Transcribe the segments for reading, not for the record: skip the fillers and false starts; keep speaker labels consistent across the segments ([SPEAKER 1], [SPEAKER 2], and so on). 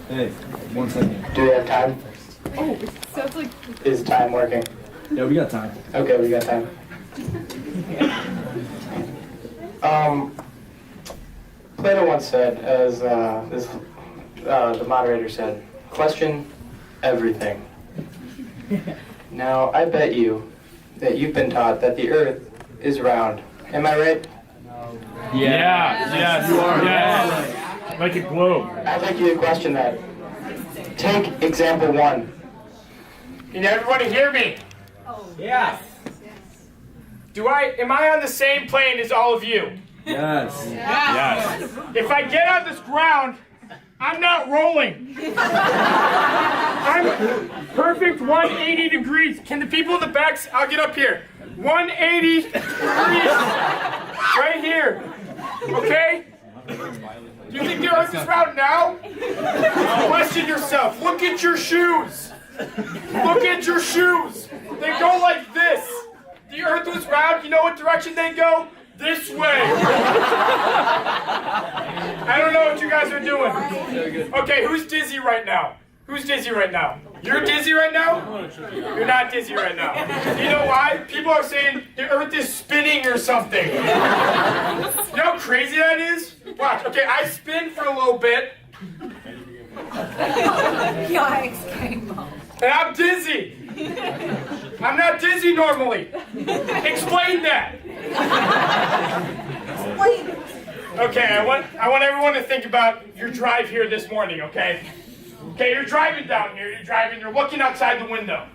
[SPEAKER 1] Hey, 1 second.
[SPEAKER 2] Do we have time?
[SPEAKER 3] Oh, it sounds like
[SPEAKER 2] Is time working?
[SPEAKER 1] Yeah, we got time.
[SPEAKER 2] Okay, we got time. Plato once said, as the moderator said, question everything. Now, I bet you that you've been taught that the earth is round. Am I right?
[SPEAKER 4] Yeah, yes, you are. Yes. Like a globe.
[SPEAKER 2] I'd like you to question that. Take example 1.
[SPEAKER 5] Can everybody hear me?
[SPEAKER 6] Yes.
[SPEAKER 5] Am I on the same plane as all of you?
[SPEAKER 1] Yes.
[SPEAKER 4] Yes.
[SPEAKER 5] If I get on this ground, I'm not rolling. I'm perfect 180 degrees. Can the people in the back, I'll get up here. 180 degrees. Right here. Okay? Do you think the earth is round now? Question yourself. Look at your shoes. Look at your shoes. They go like this. The earth was round. You know what direction they go? This way. I don't know what you guys are doing. Okay, who's dizzy right now? Who's dizzy right now? You're dizzy right now? You're not dizzy right now. You know why? People are saying the earth is spinning or something. You know how crazy that is? Watch. Okay, I spin for a little bit.
[SPEAKER 3] yikes, Camo.
[SPEAKER 5] And I'm dizzy. I'm not dizzy normally. Explain that. Okay, I want everyone to think about your drive here this morning, okay? Okay, you're driving down here, you're looking outside the window.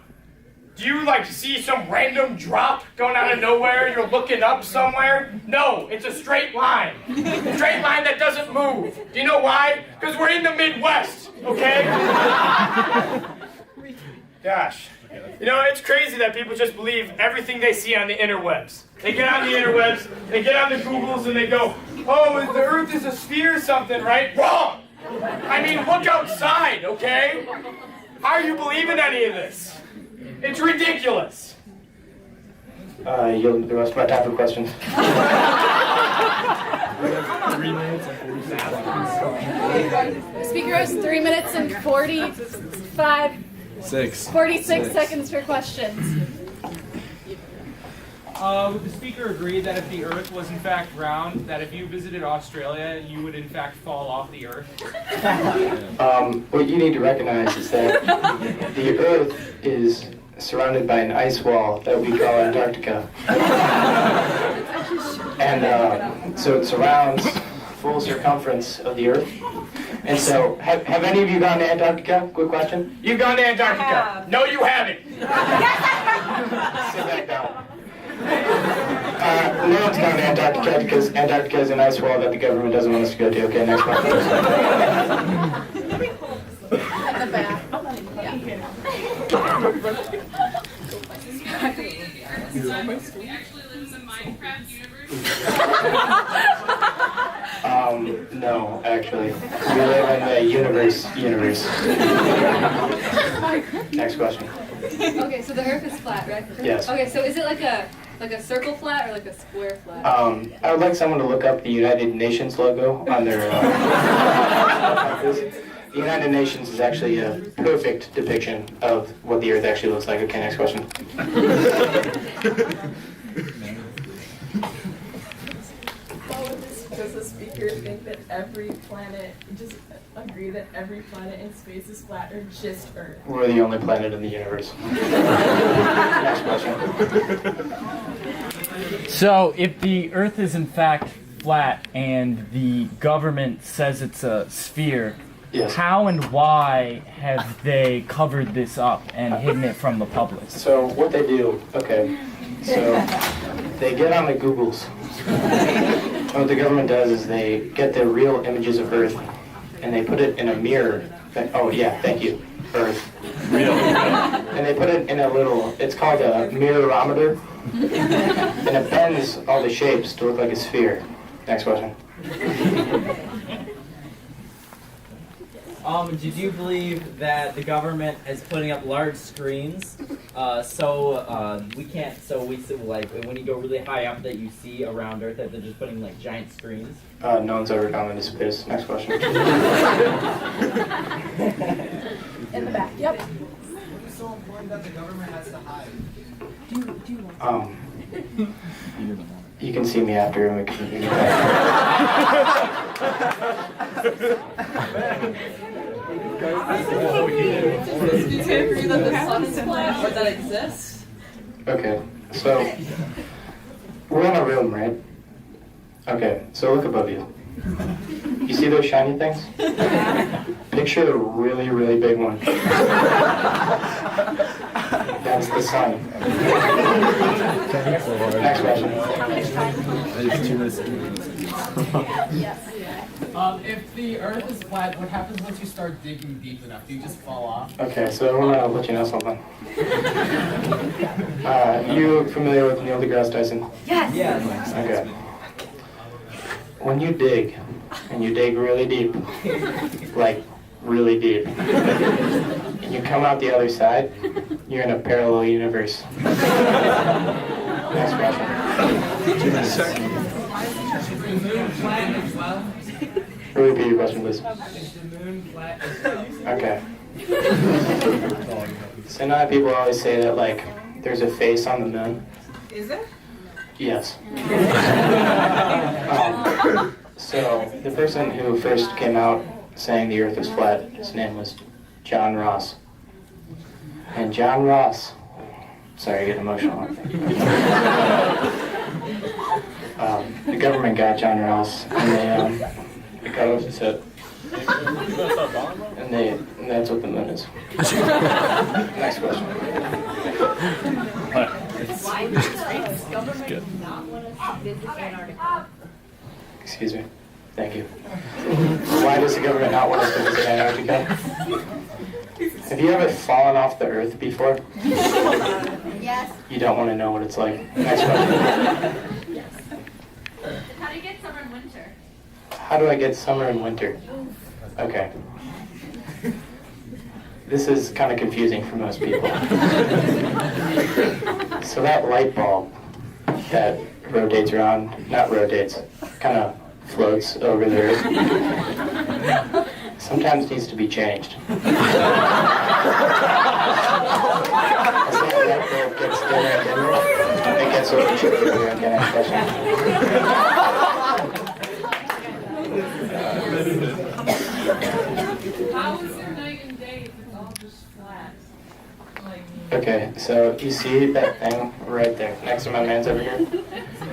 [SPEAKER 5] Do you see some random drop going out of nowhere? You're looking up somewhere? No, it's a straight line. A straight line that doesn't move. Do you know why? Because we're in the Midwest, okay? Gosh. You know, it's crazy that people just believe everything they see on the interwebs. They get on the interwebs, they get on the Googles, and they go, oh, the earth is a sphere or something, right? Wrong! I mean, look outside, okay? How are you believing any of this? It's ridiculous.
[SPEAKER 2] Yield the rest of my time for questions.
[SPEAKER 1] 3 minutes and 46 seconds.
[SPEAKER 3] Speaker has 3 minutes and 46 seconds for questions.
[SPEAKER 6] Would the speaker agree that if the Earth was in fact round, that if you visited Australia, you would in fact fall off the Earth?
[SPEAKER 2] What you need to recognize is that the Earth is surrounded by an ice wall that we call Antarctica. And so it surrounds full circumference of the Earth. And so, have any of you gone to Antarctica? Quick question.
[SPEAKER 5] You've gone to Antarctica. No, you haven't.
[SPEAKER 2] Sit back down. No one's gone to Antarctica because Antarctica is an ice wall that the government doesn't want us to go to. Okay, next question.
[SPEAKER 3] In the back.
[SPEAKER 7] We actually live in the Minecraft universe.
[SPEAKER 2] No, actually. We live in the universe. Next question.
[SPEAKER 3] Okay, so the Earth is flat, right?
[SPEAKER 2] Yes.
[SPEAKER 3] Okay, so is it like a circle flat or like a square flat?
[SPEAKER 2] I would like someone to look up the United Nations logo on their campus. The United Nations is actually a perfect depiction of what the Earth actually looks like. Okay, next question.
[SPEAKER 8] Does the speaker think that every planet, just agree that every planet in space is flat or just Earth?
[SPEAKER 2] We're the only planet in the universe. Next question.
[SPEAKER 4] So, if the Earth is in fact flat and the government says it's a sphere,
[SPEAKER 2] Yes.
[SPEAKER 4] how and why have they covered this up and hidden it from the public?
[SPEAKER 2] So what they do, okay, so they get on the Googles. What the government does is they get the real images of Earth and they put it in a mirror. Oh yeah, thank you, Earth. And they put it in a little, it's called a mirrorometer. And it bends all the shapes to look like a sphere. Next question.
[SPEAKER 9] Did you believe that the government is putting up large screens, so like when you go really high up that you see around Earth that they're just putting like giant screens?
[SPEAKER 2] No one's ever gone into space. Next question.
[SPEAKER 6] government has to hide?
[SPEAKER 2] You can see me after and we can get back.
[SPEAKER 3] Do you agree that the sun is flat or that it exists?
[SPEAKER 2] Okay, so we're in a room, right? Okay, so look above you. You see those shiny things? Picture a really, really big one. That's the sun. Next question.
[SPEAKER 6] If the Earth is flat, what happens once you start digging deep enough? Do you just fall off?
[SPEAKER 2] Okay, so I want to let you know something. You familiar with Neil deGrasse Tyson?
[SPEAKER 3] Yes.
[SPEAKER 9] Yes.
[SPEAKER 2] Okay. When you dig, and you dig really deep, like really deep, and you come out the other side, you're in a parallel universe. Next question. Repeat your question, please.
[SPEAKER 6] Is the moon flat as well?
[SPEAKER 2] Okay. So now people always say that, like, there's a face on the moon.
[SPEAKER 8] Is it?
[SPEAKER 2] Yes. So the person who first came out saying the Earth is flat, his name was John Ross. And John Ross, sorry, I get emotional. The government got John Ross, and they cut off his head. And that's what the moon is. Next question.
[SPEAKER 10] Why does the government not want us to visit Antarctica?
[SPEAKER 2] Excuse me. Thank you. Why does the government not want us to visit Antarctica? Have you ever fallen off the Earth before?
[SPEAKER 10] Yes.
[SPEAKER 2] You don't want to know what it's like. Next question.
[SPEAKER 3] How do you get summer and winter?
[SPEAKER 2] How do I get summer and winter? Okay. This is kind of confusing for most people. So that light bulb that rotates around, not rotates, kind of floats over the Earth, sometimes needs to be changed. As that light bulb gets dimmer and dimmer, it gets over to the okay, next question.
[SPEAKER 3] How is there night and day if it's all just flat?
[SPEAKER 2] Okay, so you see that thing right there, next to my man's over here?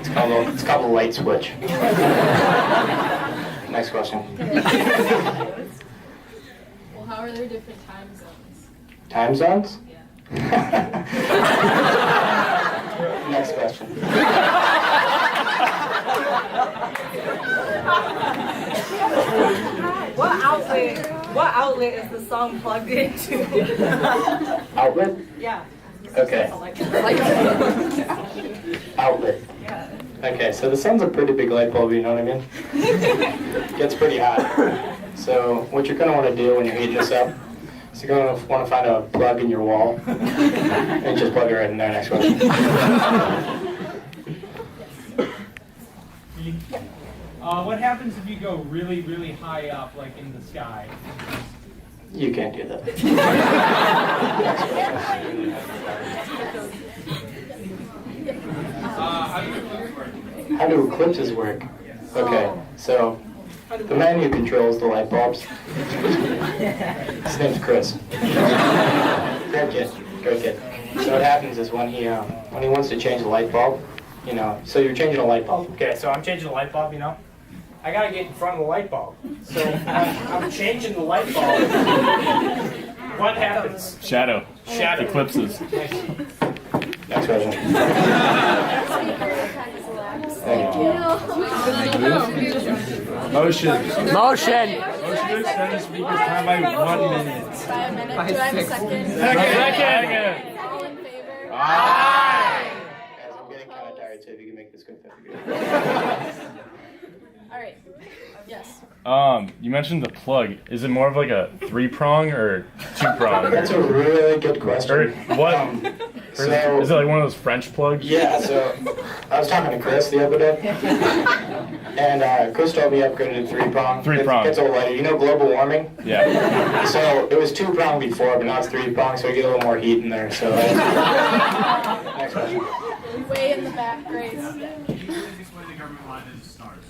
[SPEAKER 2] It's called a light switch. Next question.
[SPEAKER 3] Well, how are there different time zones?
[SPEAKER 2] Time zones?
[SPEAKER 3] Yeah.
[SPEAKER 2] Next question.
[SPEAKER 8] What outlet is the song plugged into?
[SPEAKER 2] Outlet?
[SPEAKER 8] Yeah.
[SPEAKER 2] Okay. Outlet. Okay, so the sun's a pretty big light bulb, you know what I mean? Gets pretty hot. So what you're going to want to do when you're heating this up is you're going to want to find a plug in your wall and just plug it right in there. Next question.
[SPEAKER 6] What happens if you go really, really high up, like in the sky?
[SPEAKER 2] You can't do that. How do eclipses work? Okay, so the man who controls the light bulbs, his name's Chris. Great kid, great kid. So what happens is when he wants to change the light bulb, you know, so you're changing a light bulb. Okay, so I'm changing the light bulb, you know. I gotta get in front of the light bulb. So I'm changing the light bulb. What happens?
[SPEAKER 4] Shadow.
[SPEAKER 2] Shadow.
[SPEAKER 4] Eclipses.
[SPEAKER 2] Next question. Thank you.
[SPEAKER 1] Motion.
[SPEAKER 4] Motion.
[SPEAKER 1] Motion to extend the speaker's time by 1 minute.
[SPEAKER 3] By a minute. Do I have a second?
[SPEAKER 4] Second.
[SPEAKER 3] All in favor?
[SPEAKER 2] Guys, I'm getting kind of tired, so if you can make this quick, that'd be good.
[SPEAKER 3] All right. Yes.
[SPEAKER 4] You mentioned the plug. Is it more of like a 3-prong or 2-prong?
[SPEAKER 2] That's a really good question.
[SPEAKER 4] Or what?
[SPEAKER 2] So,
[SPEAKER 4] Is it like one of those French plugs?
[SPEAKER 2] yeah, so I was talking to Chris the other day, and Chris told me I upgraded to 3-prong.
[SPEAKER 4] Three-prong.
[SPEAKER 2] It's a little lighter. You know global warming?
[SPEAKER 4] Yeah.
[SPEAKER 2] So it was 2-prong before, but now it's 3-prong, so we get a little more heat in there. So next question.
[SPEAKER 8] Way in the back, Grace.
[SPEAKER 1] Explain the government line is stars.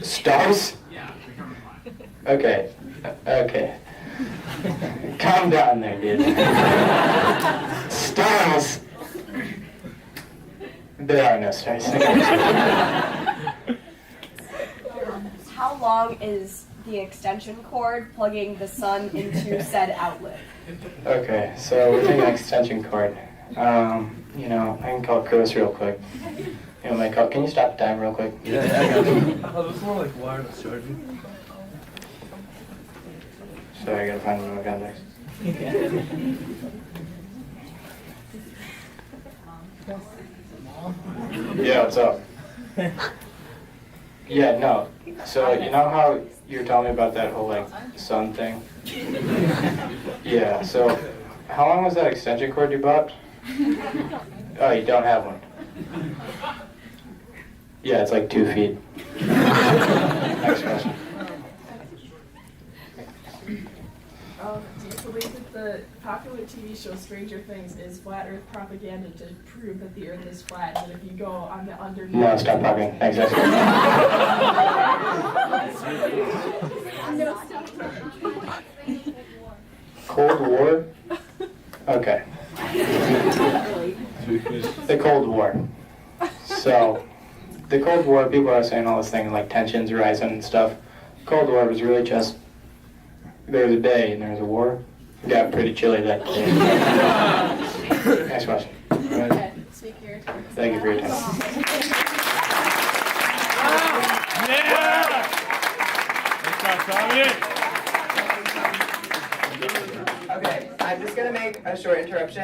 [SPEAKER 2] Stars?
[SPEAKER 1] Yeah, the government line.
[SPEAKER 2] Okay. Okay. Calm down there, dude. Stars. There are no stars.
[SPEAKER 10] How long is the extension cord plugging the sun into said outlet?
[SPEAKER 2] Okay, so we're taking an extension cord. You know, I can call Chris real quick. You know, my call. Can you stop the time real quick?
[SPEAKER 1] Yeah, I got you. Oh, it's more like wireless charging.
[SPEAKER 2] Sorry, I gotta find my contacts. Yeah, what's up? Yeah, no. So, you know how you were telling me about that whole, like, sun thing? Yeah, so, how long was that extension cord you bought? Oh, you don't have one. Yeah, it's like 2 feet. Next question.
[SPEAKER 8] Do you believe that the popular TV show Stranger Things is flat Earth propaganda to prove that the Earth is flat? And if you go on the underneath.
[SPEAKER 2] No, stop talking. Next question. Cold War? Okay. The Cold War. So, the Cold War, people are saying all this thing like tensions rising and stuff. Cold War was really just, there was a day and there was a war. It got pretty chilly that day. Next question.
[SPEAKER 8] Okay, speak your turn.
[SPEAKER 2] Thank you for your time.
[SPEAKER 4] Yeah!
[SPEAKER 11] Okay, I'm just gonna make a short interruption.